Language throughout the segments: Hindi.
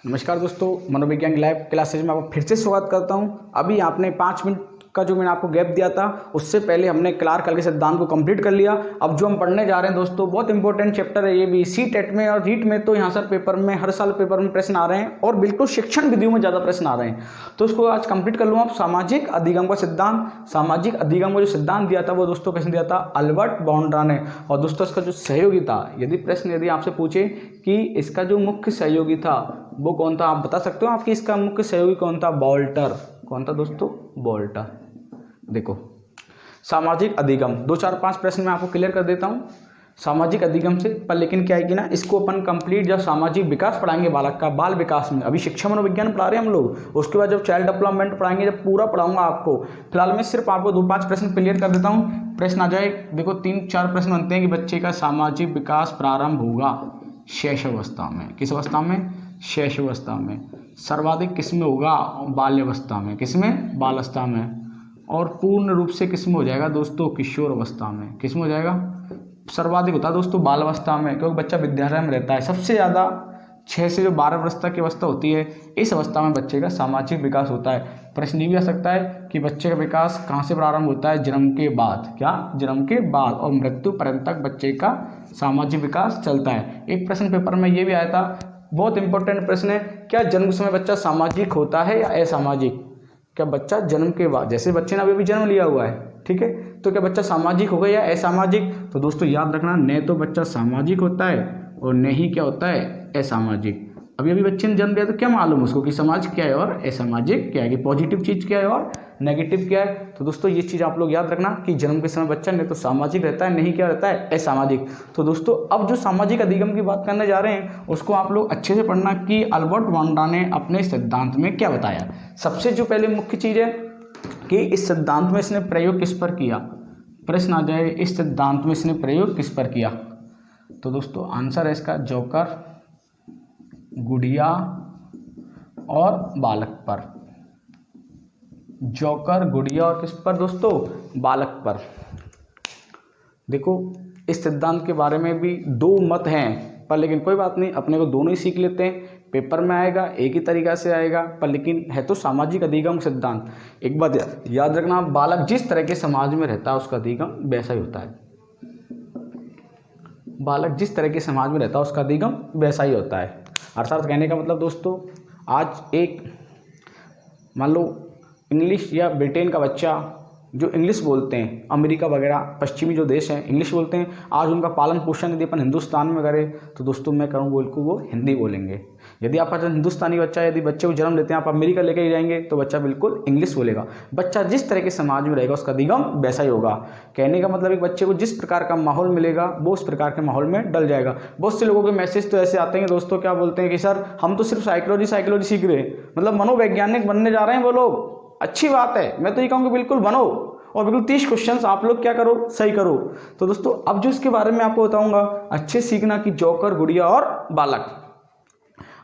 नमस्कार दोस्तों, मनोविज्ञान लैब क्लासेज में आपका फिर से स्वागत करता हूं। अभी आपने 5 मिनट का जो मैंने आपको गैप दिया था, उससे पहले हमने क्लार्क के सिद्धांत को कंप्लीट कर लिया। अब जो हम पढ़ने जा रहे हैं दोस्तों, बहुत इंपॉर्टेंट चैप्टर है ये भी। सी टेट में और रीट में तो यहाँ सर पेपर में हर साल पेपर में प्रश्न आ रहे हैं और बिल्कुल शिक्षण विधियों में ज़्यादा प्रश्न आ रहे हैं, तो उसको आज कंप्लीट कर लूँ। आप सामाजिक अधिगम का सिद्धांत, सामाजिक अधिगम का जो सिद्धांत दिया था वो दोस्तों किसने दिया था? अल्बर्ट बाउंड्रा ने। और दोस्तों इसका जो सहयोगी था, यदि आपसे पूछे कि इसका जो मुख्य सहयोगी था वो कौन था, आप बता सकते हो आपकी इसका मुख्य सहयोगी कौन था? बोल्टर। कौन था दोस्तों? बोल्टर। देखो सामाजिक अधिगम 2 4 5 प्रश्न मैं आपको क्लियर कर देता हूँ सामाजिक अधिगम से, पर लेकिन क्या है कि ना, इसको अपन कंप्लीट जब सामाजिक विकास पढ़ाएंगे बालक का, बाल विकास में, अभी शिक्षा मनोविज्ञान पढ़ा रहे हैं हम लोग, उसके बाद जब चाइल्ड डेवलपमेंट पढ़ाएंगे, जब पूरा पढ़ाऊंगा आपको। फिलहाल मैं सिर्फ आपको 2 5 प्रश्न क्लियर कर देता हूँ। प्रश्न आ जाए, देखो 3 4 प्रश्न बनते हैं कि बच्चे का सामाजिक विकास प्रारंभ होगा शैशवावस्था में। किस अवस्था में? शैशवावस्था में। सर्वाधिक किसमें होगा? बाल्यावस्था में। किसमें? बालावस्था में। और पूर्ण रूप से किसमें हो जाएगा दोस्तों? किशोर अवस्था में। किसमें हो जाएगा? सर्वाधिक होता है दोस्तों बाल अवस्था में, क्योंकि बच्चा विद्यालय में रहता है। सबसे ज़्यादा 6 से जो 12 वर्ष तक की अवस्था होती है, इस अवस्था में बच्चे का सामाजिक विकास होता है। प्रश्न ये भी आ सकता है कि बच्चे का विकास कहाँ से प्रारंभ होता है? जन्म के बाद। क्या? जन्म के बाद, और मृत्यु पर्यंत तक बच्चे का सामाजिक विकास चलता है। एक प्रश्न पेपर में ये भी आया था, बहुत इंपॉर्टेंट प्रश्न है, क्या जन्म समय बच्चा सामाजिक होता है या असामाजिक? क्या बच्चा जन्म के बाद, जैसे बच्चे ने अभी जन्म लिया हुआ है, ठीक है, तो क्या बच्चा सामाजिक होगा या असामाजिक? तो दोस्तों याद रखना, न तो बच्चा सामाजिक होता है और न ही क्या होता है? असामाजिक। अभी बच्चे ने जन्म लिया तो क्या मालूम उसको कि समाज क्या है और असामाजिक क्या है, कि पॉजिटिव चीज़ क्या है और नेगेटिव क्या है। तो दोस्तों ये चीज़ आप लोग याद रखना कि जन्म के समय बच्चा नहीं तो सामाजिक रहता है, नहीं क्या रहता है? असामाजिक। तो दोस्तों अब जो सामाजिक अधिगम की बात करने जा रहे हैं, उसको आप लोग अच्छे से पढ़ना कि अल्बर्ट बाउंड्रा ने अपने सिद्धांत में क्या बताया। सबसे जो पहले मुख्य चीज़ है कि इस सिद्धांत में इसने प्रयोग किस पर किया। प्रश्न आ जाए, इस सिद्धांत में इसने प्रयोग किस पर किया? तो दोस्तों आंसर है इसका जोकर, गुड़िया और बालक पर। जोकर, गुड़िया और किस पर दोस्तों? बालक पर। देखो इस सिद्धांत के बारे में भी 2 मत हैं, पर लेकिन कोई बात नहीं, अपने को दोनों ही सीख लेते हैं। पेपर में आएगा एक ही तरीका से आएगा, पर लेकिन है तो सामाजिक अधिगम सिद्धांत। एक बात याद रखना, बालक जिस तरह के समाज में रहता है उसका अधिगम वैसा ही होता है। बालक जिस तरह के समाज में रहता है उसका अधिगम वैसा ही होता है। अर्थात कहने का मतलब दोस्तों, आज एक मान लो इंग्लिश या ब्रिटेन का बच्चा जो इंग्लिश बोलते हैं, अमेरिका वगैरह पश्चिमी जो देश हैं इंग्लिश बोलते हैं, आज उनका पालन पोषण यदि अपन हिंदुस्तान में करें तो दोस्तों मैं कहूँ बिल्कुल वो हिंदी बोलेंगे। यदि आप हिंदुस्तानी बच्चा, यदि बच्चे को जन्म लेते हैं, आप अमेरिका लेके ही जाएंगे तो बच्चा बिल्कुल इंग्लिश बोलेगा। बच्चा जिस तरह के समाज में रहेगा उसका अधिगम वैसा ही होगा। कहने का मतलब एक बच्चे को जिस प्रकार का माहौल मिलेगा वो उस प्रकार के माहौल में डल जाएगा। बहुत से लोगों के मैसेज तो ऐसे आते हैं दोस्तों, क्या बोलते हैं कि सर हम तो सिर्फ साइकोलॉजी सीख रहे हैं, मतलब मनोवैज्ञानिक बनने जा रहे हैं वो लोग। अच्छी बात है, मैं तो ये कहूँगा बिल्कुल बनो, और बिल्कुल 30 क्वेश्चंस आप लोग क्या करो? सही करो। तो दोस्तों अब जो इसके बारे में आपको बताऊंगा, अच्छे सीखना कि जोकर, गुड़िया और बालक।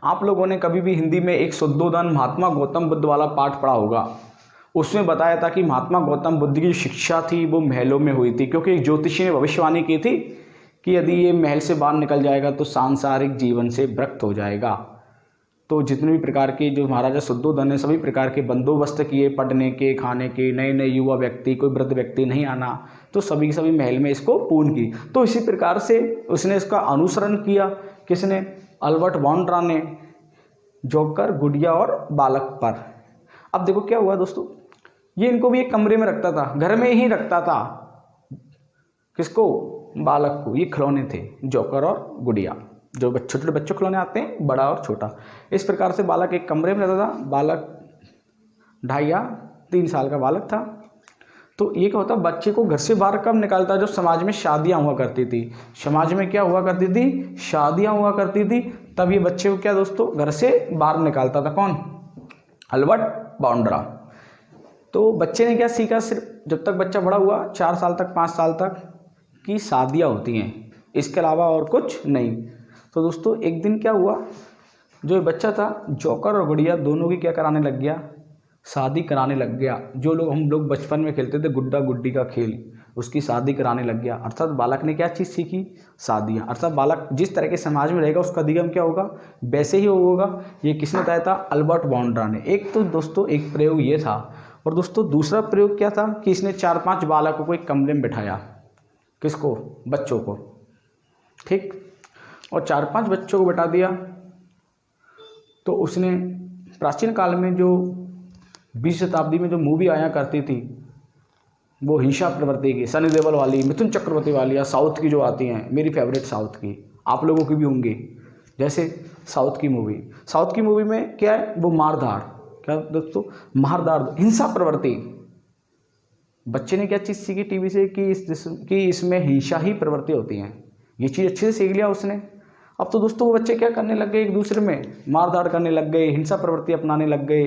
आप लोगों ने कभी भी हिंदी में एक शुद्धोधन महात्मा गौतम बुद्ध वाला पाठ पढ़ा होगा। उसमें बताया था कि महात्मा गौतम बुद्ध की जो शिक्षा थी वो महलों में हुई थी, क्योंकि एक ज्योतिषी ने भविष्यवाणी की थी कि यदि ये महल से बाहर निकल जाएगा तो सांसारिक जीवन से विरक्त हो जाएगा। तो जितने भी प्रकार के जो महाराजा शुद्धोधन ने सभी प्रकार के बंदोबस्त किए, पढ़ने के, खाने के, नए नए युवा व्यक्ति, कोई वृद्ध व्यक्ति नहीं आना, तो सभी सभी महल में इसको पूर्ण की। तो इसी प्रकार से उसने इसका अनुसरण किया। किसने? अल्बर्ट बाउंड्रा ने, जोकर, गुड़िया और बालक पर। अब देखो क्या हुआ दोस्तों, ये इनको भी एक कमरे में रखता था, घर में ही रखता था। किसको? बालक को। ये खिलौने थे जोकर और गुड़िया, जो छोटे छोटे बच्चों खिलौने आते हैं, बड़ा और छोटा। इस प्रकार से बालक एक कमरे में रहता था। बालक 2.5 या 3 साल का बालक था। तो ये क्या होता, बच्चे को घर से बाहर कब निकालता? जब समाज में शादियां हुआ करती थी। समाज में क्या हुआ करती थी? शादियां हुआ करती थी। तब ये बच्चे को क्या दोस्तों घर से बाहर निकालता था। कौन? अल्बर्ट बाउंड्रा। तो बच्चे ने क्या सीखा? सिर्फ जब तक बच्चा बड़ा हुआ 4 साल तक, 5 साल तक की शादियाँ होती हैं, इसके अलावा और कुछ नहीं। तो दोस्तों एक दिन क्या हुआ, जो बच्चा था जोकर और गुड़िया दोनों की क्या कराने लग गया? शादी कराने लग गया। जो लोग हम लोग बचपन में खेलते थे गुड्डा गुड्डी का खेल, उसकी शादी कराने लग गया। अर्थात बालक ने क्या चीज़ सीखी? शादियाँ। अर्थात बालक जिस तरह के समाज में रहेगा उसका अधिगम क्या होगा? वैसे ही होगा। ये किसने बताया था? अल्बर्ट बाउंड्रा ने। एक तो दोस्तों एक प्रयोग ये था, और दोस्तों दूसरा प्रयोग क्या था कि इसने 4-5 बालकों को एक कमरे में बिठाया। किसको? बच्चों को। ठीक, और 4-5 बच्चों को बिठा दिया। तो उसने प्राचीन काल में जो 20 शताब्दी में जो मूवी आया करती थी वो हिंसा प्रवृत्ति की, सनी देओल वाली, मिथुन चक्रवर्ती वाली, या साउथ की जो आती हैं, मेरी फेवरेट साउथ की, आप लोगों की भी होंगी, जैसे साउथ की मूवी में क्या है? वो मारधाड़, क्या दोस्तों? मारधाड़, हिंसा प्रवृत्ति। बच्चे ने क्या चीज़ सीखी टीवी से कि इसमें हिंसा ही प्रवृत्ति होती हैं। ये चीज़ अच्छे से सीख लिया उसने। अब तो दोस्तों वो बच्चे क्या करने लग गए? एक दूसरे में मारधाड़ करने लग गए, हिंसा प्रवृत्ति अपनाने लग गए,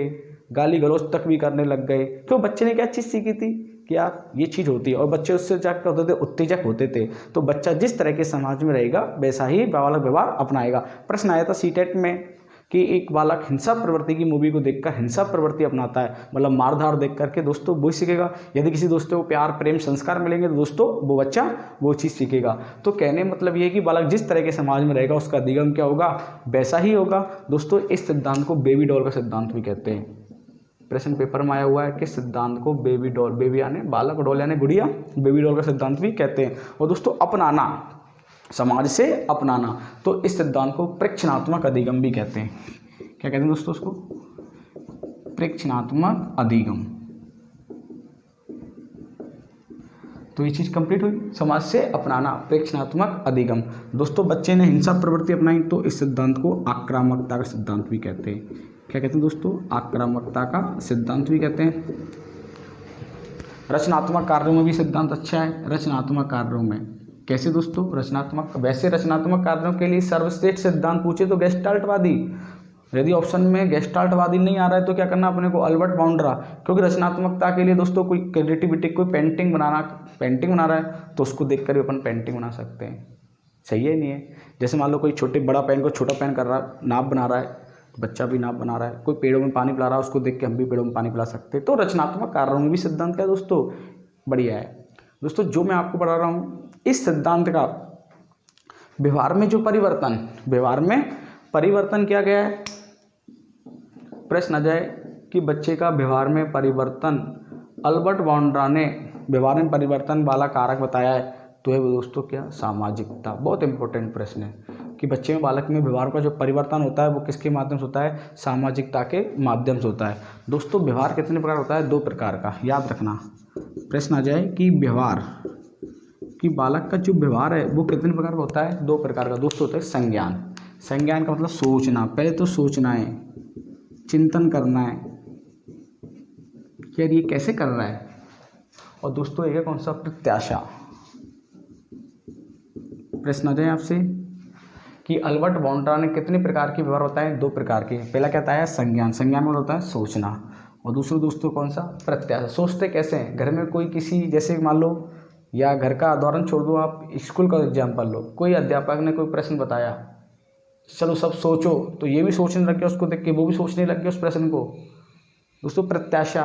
गाली गलौज तक भी करने लग गए। क्यों? बच्चे ने क्या चीज़ सीखी थी कि यार ये चीज़ होती है, और बच्चे उससे जाकर होते थे, उत्तेजक होते थे। तो बच्चा जिस तरह के समाज में रहेगा वैसा ही बालक व्यवहार अपनाएगा। प्रश्न आया था सीटेट में कि एक बालक हिंसा प्रवृत्ति की मूवी को देखकर हिंसा प्रवृत्ति अपनाता है, मतलब मारधाड़ देख करके दोस्तों वो सीखेगा। यदि किसी दोस्तों को प्यार प्रेम संस्कार मिलेंगे तो दोस्तों वो बच्चा वो चीज़ सीखेगा। तो कहने मतलब ये है कि बालक जिस तरह के समाज में रहेगा उसका अधिगम क्या होगा? वैसा ही होगा। दोस्तों इस सिद्धांत को बेबी डॉल का सिद्धांत भी कहते हैं। प्रश्न पेपर में आया हुआ है कि सिद्धांत को बेबी डॉल, बेबी यानी बालक, डॉल यानी गुड़िया, बेबी डॉल का सिद्धांत भी कहते हैं। और दोस्तों अपनाना, समाज से अपनाना, तो इस सिद्धांत को प्रेक्षणात्मक अधिगम भी कहते हैं। क्या कहते हैं दोस्तों उसको? प्रेक्षणात्मक अधिगम। तो ये चीज़ कंप्लीट हुई, समाज से अपनाना, प्रेक्षणात्मक अधिगम। दोस्तों बच्चे ने हिंसा प्रवृत्ति अपनाई तो इस सिद्धांत को आक्रामकता का सिद्धांत भी कहते हैं। क्या कहते हैं दोस्तों? आक्रामकता का सिद्धांत भी कहते हैं। रचनात्मक कार्यों में भी सिद्धांत अच्छा है। रचनात्मक कार्यों में कैसे दोस्तों? वैसे रचनात्मक कार्यों के लिए सर्वश्रेष्ठ सिद्धांत पूछे तो गेस्टाल्टवादी। यदि ऑप्शन में गेस्टाल्टवादी नहीं आ रहा है तो क्या करना अपने को? अल्बर्ट बाउंड्रा। क्योंकि रचनात्मकता के लिए दोस्तों कोई क्रिएटिविटी, कोई पेंटिंग बना रहा है तो उसको देख कर भी अपन पेंटिंग बना सकते हैं। सही है नहीं है? जैसे मान लो कोई बड़ा पेन को छोटा पेन कर रहा है, नाप बना रहा है, बच्चा भी नाप बना रहा है। कोई पेड़ों में पानी पिला रहा है, उसको देख के हम भी पेड़ों में पानी पिला सकते हैं। तो रचनात्मक कार्यों में भी सिद्धांत क्या है दोस्तों? बढ़िया है। दोस्तों जो मैं आपको पढ़ा रहा हूँ इस सिद्धांत का व्यवहार में परिवर्तन किया गया है। प्रश्न आ जाए कि बच्चे का व्यवहार में परिवर्तन, अल्बर्ट बाउंड्रा ने व्यवहार में परिवर्तन वाला कारक बताया है, तो है दोस्तों क्या? सामाजिकता। बहुत इंपॉर्टेंट प्रश्न है कि बच्चे में, बालक में व्यवहार का जो परिवर्तन होता है वो किसके माध्यम से होता है? सामाजिकता के माध्यम से होता है। दोस्तों व्यवहार कितने प्रकार होता है? 2 प्रकार का, याद रखना। प्रश्न आ जाए कि व्यवहार, कि बालक का जो व्यवहार है वो कितने प्रकार का होता है? 2 प्रकार का दोस्तों होता है। संज्ञान का मतलब सोचना, पहले तो सोचना है, चिंतन करना है कि यार ये कैसे कर रहा है। और दोस्तों एक है कौन सा? प्रत्याशा। प्रश्न आ जाए आपसे कि अल्बर्ट बाउंड्रा ने कितने प्रकार के व्यवहार बताए? 2 प्रकार के। पहला क्या था? संज्ञान मतलब होता है सोचना, और दूसरा दोस्तों कौन सा? प्रत्याशा। सोचते कैसे हैं? घर में कोई किसी, जैसे मान लो, या घर का उदाहरण छोड़ दो, आप स्कूल का एग्जाम्पल लो। कोई अध्यापक ने कोई प्रश्न बताया, चलो सब सोचो, तो ये भी सोचने लग गया, उसको देख के वो भी सोचने लग गया उस प्रश्न को। दोस्तों प्रत्याशा,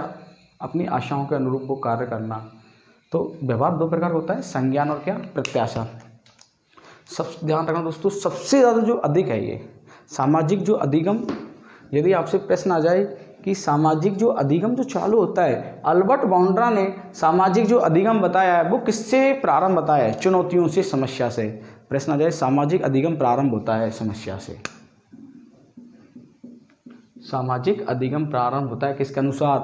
अपनी आशाओं के अनुरूप वो कार्य करना। तो व्यवहार 2 प्रकार होता है, संज्ञान और क्या? प्रत्याशा। सब ध्यान रखना दोस्तों, सबसे ज़्यादा जो अधिक है ये सामाजिक जो अधिगम। यदि आपसे प्रश्न आ जाए कि सामाजिक जो अधिगम जो चालू होता है, अल्बर्ट बाउंड्रा ने सामाजिक जो अधिगम बताया है वो किससे प्रारंभ बताया है? चुनौतियों से, समस्या से। प्रश्न आ जाए सामाजिक अधिगम प्रारंभ होता है समस्या से। सामाजिक अधिगम प्रारंभ होता है किसके अनुसार?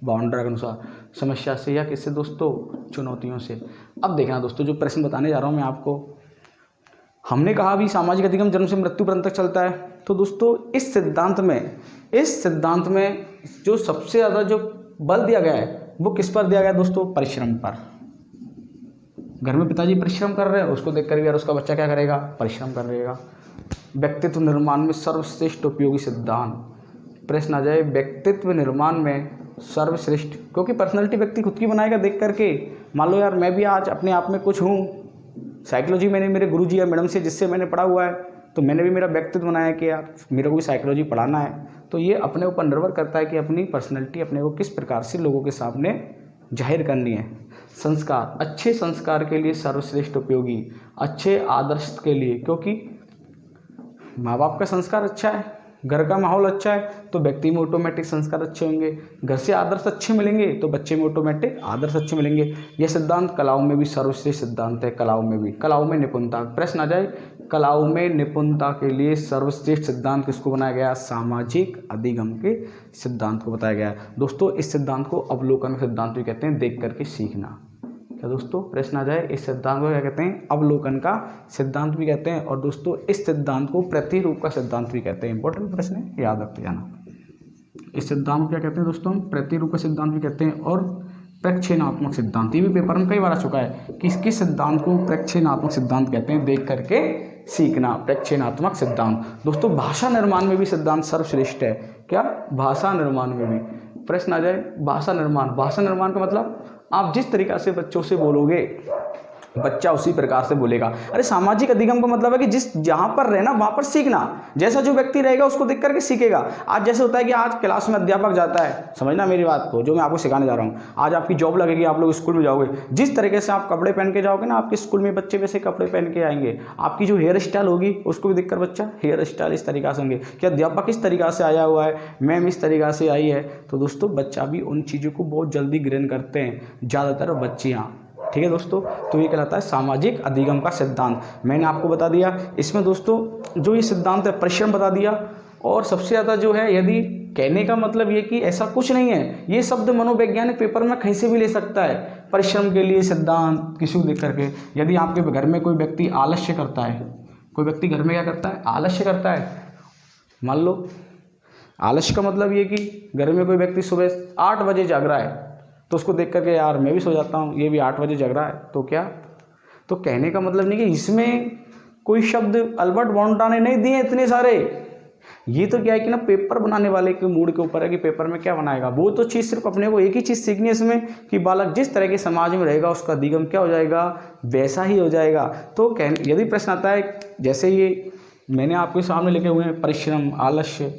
बाउंड्रा के अनुसार। समस्या से या किससे दोस्तों? चुनौतियों से। अब देखना दोस्तों जो प्रश्न बताने जा रहा हूँ मैं आपको, हमने कहा भी सामाजिक अधिगम जन्म से मृत्यु पर्यंत तक चलता है। तो दोस्तों इस सिद्धांत में जो सबसे ज़्यादा जो बल दिया गया है वो किस पर दिया गया है दोस्तों? परिश्रम पर। घर में पिताजी परिश्रम कर रहे हैं, उसको देख कर भी यार उसका बच्चा क्या करेगा? परिश्रम करेगा। व्यक्तित्व निर्माण में सर्वश्रेष्ठ उपयोगी सिद्धांत। प्रश्न आ जाए व्यक्तित्व निर्माण में सर्वश्रेष्ठ, क्योंकि पर्सनैलिटी व्यक्ति खुद की बनाएगा देख करके। मान लो यार मैं भी आज अपने आप में कुछ हूँ, साइकोलॉजी मैंने मेरे गुरुजी या मैडम से जिससे मैंने पढ़ा हुआ है, तो मैंने भी मेरा व्यक्तित्व बनाया कि यार मेरे को भी साइकोलॉजी पढ़ाना है। तो ये अपने ऊपर निर्भर करता है कि अपनी पर्सनैलिटी अपने को किस प्रकार से लोगों के सामने जाहिर करनी है। संस्कार, अच्छे संस्कार के लिए सर्वश्रेष्ठ उपयोगी, अच्छे आदर्श के लिए, क्योंकि माँ बाप का संस्कार अच्छा है, घर का माहौल अच्छा है तो व्यक्ति में ऑटोमेटिक संस्कार अच्छे होंगे, घर से आदर्श अच्छे मिलेंगे तो बच्चे में ऑटोमेटिक आदर्श अच्छे मिलेंगे। यह सिद्धांत कलाओं में भी सर्वश्रेष्ठ सिद्धांत है। कलाओं में भी, कलाओं में निपुणता, प्रश्न आ जाए, कलाओं में निपुणता के लिए सर्वश्रेष्ठ सिद्धांत किसको बनाया गया? सामाजिक अधिगम के सिद्धांत को बताया गया है। दोस्तों इस सिद्धांत को अवलोकन सिद्धांत भी कहते हैं, देख करके सीखना। क्या दोस्तों प्रश्न आ जाए, इस सिद्धांत को क्या कहते हैं? अवलोकन का सिद्धांत भी कहते हैं। और दोस्तों इस सिद्धांत को प्रतिरूप का सिद्धांत भी कहते हैं। इंपॉर्टेंट प्रश्न है, याद रखते जाना। इस सिद्धांत को क्या कहते हैं दोस्तों? प्रतिरूप का सिद्धांत भी कहते हैं और प्रक्षेणात्मक सिद्धांत। ये भी पेपर में कई बार आ चुका है कि किस सिद्धांत को प्रक्षेणात्मक सिद्धांत कहते हैं, देख करके सीखना। प्रक्षेणात्मक सिद्धांत। दोस्तों भाषा निर्माण में भी सिद्धांत सर्वश्रेष्ठ है। क्या? भाषा निर्माण में भी। प्रश्न आ जाए, भाषा निर्माण। भाषा निर्माण का मतलब आप जिस तरीक़ा से बच्चों से बोलोगे बच्चा उसी प्रकार से बोलेगा। अरे सामाजिक अधिगम का मतलब है कि जिस जहाँ पर रहना वहाँ पर सीखना, जैसा जो व्यक्ति रहेगा उसको देख करके सीखेगा। आज जैसे होता है कि आज क्लास में अध्यापक जाता है, समझना मेरी बात को, जो मैं आपको सिखाने जा रहा हूँ। आज आपकी जॉब लगेगी, आप लोग स्कूल में जाओगे, जिस तरीके से आप कपड़े पहन के जाओगे ना, आपके स्कूल में बच्चे वैसे कपड़े पहन के आएंगे। आपकी जो हेयर स्टाइल होगी उसको भी देखकर बच्चा हेयर स्टाइल इस तरीक़ा से होंगे कि अध्यापक इस तरीक़ा से आया हुआ है, मैम इस तरीक़ा से आई है। तो दोस्तों बच्चा भी उन चीज़ों को बहुत जल्दी ग्रहण करते हैं, ज़्यादातर बच्चियाँ। ठीक है दोस्तों, तो ये कहलाता है सामाजिक अधिगम का सिद्धांत। मैंने आपको बता दिया। इसमें दोस्तों जो ये सिद्धांत है, परिश्रम बता दिया। और सबसे ज़्यादा जो है, यदि कहने का मतलब ये कि ऐसा कुछ नहीं है, ये शब्द मनोवैज्ञानिक पेपर में कहीं से भी ले सकता है। परिश्रम के लिए सिद्धांत किसी को देख करके, यदि आपके घर में कोई व्यक्ति आलस्य करता है, कोई व्यक्ति घर में क्या करता है? आलस्य करता है। मान लो आलस्य का मतलब ये कि घर में कोई व्यक्ति सुबह 8 बजे जाग रहा है, तो उसको देख करके यार मैं भी सो जाता हूँ, ये भी 8 बजे जग रहा है, तो क्या? तो कहने का मतलब नहीं कि इसमें कोई शब्द अल्बर्ट बॉन्टा ने नहीं दिए इतने सारे। ये तो क्या है कि ना पेपर बनाने वाले के मूड के ऊपर है कि पेपर में क्या बनाएगा। वो तो चीज़ सिर्फ अपने को एक ही चीज़ सीखनी है इसमें कि बालक जिस तरह के समाज में रहेगा उसका अधिगम क्या हो जाएगा? वैसा ही हो जाएगा। तो यदि प्रश्न आता है, जैसे ये मैंने आपके सामने लिखे हुए हैं परिश्रम, आलस्य,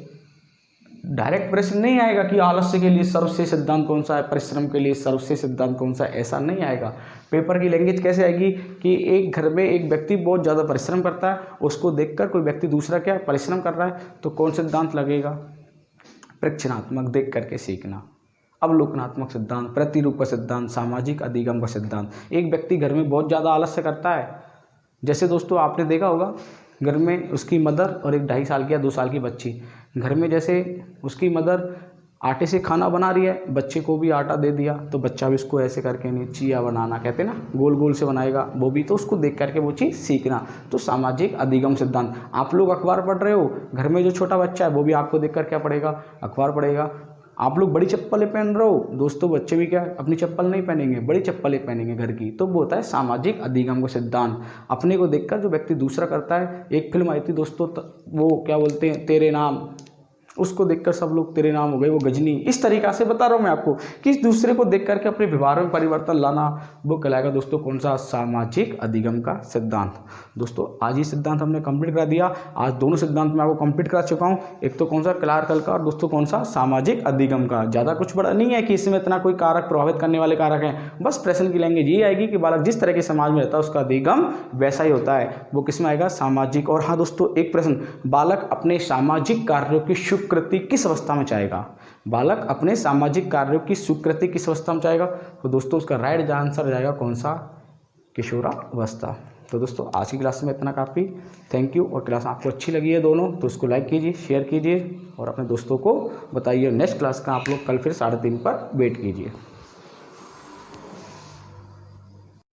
डायरेक्ट प्रश्न नहीं आएगा कि आलस्य के लिए सर्वश्रेष्ठ सिद्धांत कौन सा है, परिश्रम के लिए सर्वश्रेष्ठ सिद्धांत कौन सा है, ऐसा नहीं आएगा। पेपर की लैंग्वेज कैसे आएगी कि एक घर में एक व्यक्ति बहुत ज़्यादा परिश्रम करता है, उसको देखकर कोई व्यक्ति दूसरा क्या परिश्रम कर रहा है, तो कौन सिद्धांत लगेगा? प्रक्षेणात्मक, देख करके सीखना। अवलोकनात्मक सिद्धांत, प्रतिरूप का सिद्धांत, सामाजिक अधिगम का सिद्धांत। एक व्यक्ति घर में बहुत ज़्यादा आलस्य करता है, जैसे दोस्तों आपने देखा होगा घर में उसकी मदर और एक 2.5 साल की या 2 साल की बच्ची, घर में जैसे उसकी मदर आटे से खाना बना रही है, बच्चे को भी आटा दे दिया, तो बच्चा भी उसको ऐसे करके नहीं, चिया बनाना कहते हैं ना, गोल गोल से बनाएगा वो भी, तो उसको देख करके वो चीज़ सीखना। तो सामाजिक अधिगम सिद्धांत। आप लोग अखबार पढ़ रहे हो, घर में जो छोटा बच्चा है वो भी आपको देख कर क्या पढ़ेगा? अखबार पढ़ेगा। आप लोग बड़ी चप्पलें पहन रहे हो, दोस्तों बच्चे भी क्या अपनी चप्पल नहीं पहनेंगे, बड़ी चप्पलें पहनेंगे घर की। तो वो होता है सामाजिक अधिगम का सिद्धांत। अपने को देखकर जो व्यक्ति दूसरा करता है, एक फिल्म आई थी दोस्तों, वो क्या बोलते हैं, तेरे नाम, उसको देखकर सब लोग तेरे नाम हो गए, वो गजनी। इस तरीक़ा से बता रहा हूँ मैं आपको कि दूसरे को देख करके अपने व्यवहार में परिवर्तन लाना, वो कहलाएगा दोस्तों कौन सा? सामाजिक अधिगम का सिद्धांत। दोस्तों आज ये सिद्धांत हमने कंप्लीट करा दिया। आज दोनों सिद्धांत मैं आपको कंप्लीट करा चुका हूँ। एक तो कौन सा? क्लार्कल का, और दोस्तों कौन सा? सामाजिक अधिगम का। ज़्यादा कुछ बड़ा नहीं है कि इसमें इतना कोई कारक प्रभावित करने वाले कारक हैं। बस प्रश्न की लैंग्वेज ये आएगी कि बालक जिस तरह के समाज में रहता है उसका अधिगम वैसा ही होता है। वो किस में आएगा? सामाजिक। और हाँ दोस्तों एक प्रश्न, बालक अपने सामाजिक कार्यों की स्वीकृति किस अवस्था में चाहेगा? बालक अपने सामाजिक कार्यों की स्वीकृति किस अवस्था में चाहेगा? तो दोस्तों उसका राइट आंसर जाएगा कौन सा? किशोरावस्था। तो दोस्तों आज की क्लास में इतना काफ़ी। Thank you. और क्लास आपको अच्छी लगी है दोनों, तो उसको लाइक कीजिए, शेयर कीजिए और अपने दोस्तों को बताइए। नेक्स्ट क्लास का आप लोग कल फिर 3:30 पर वेट कीजिए।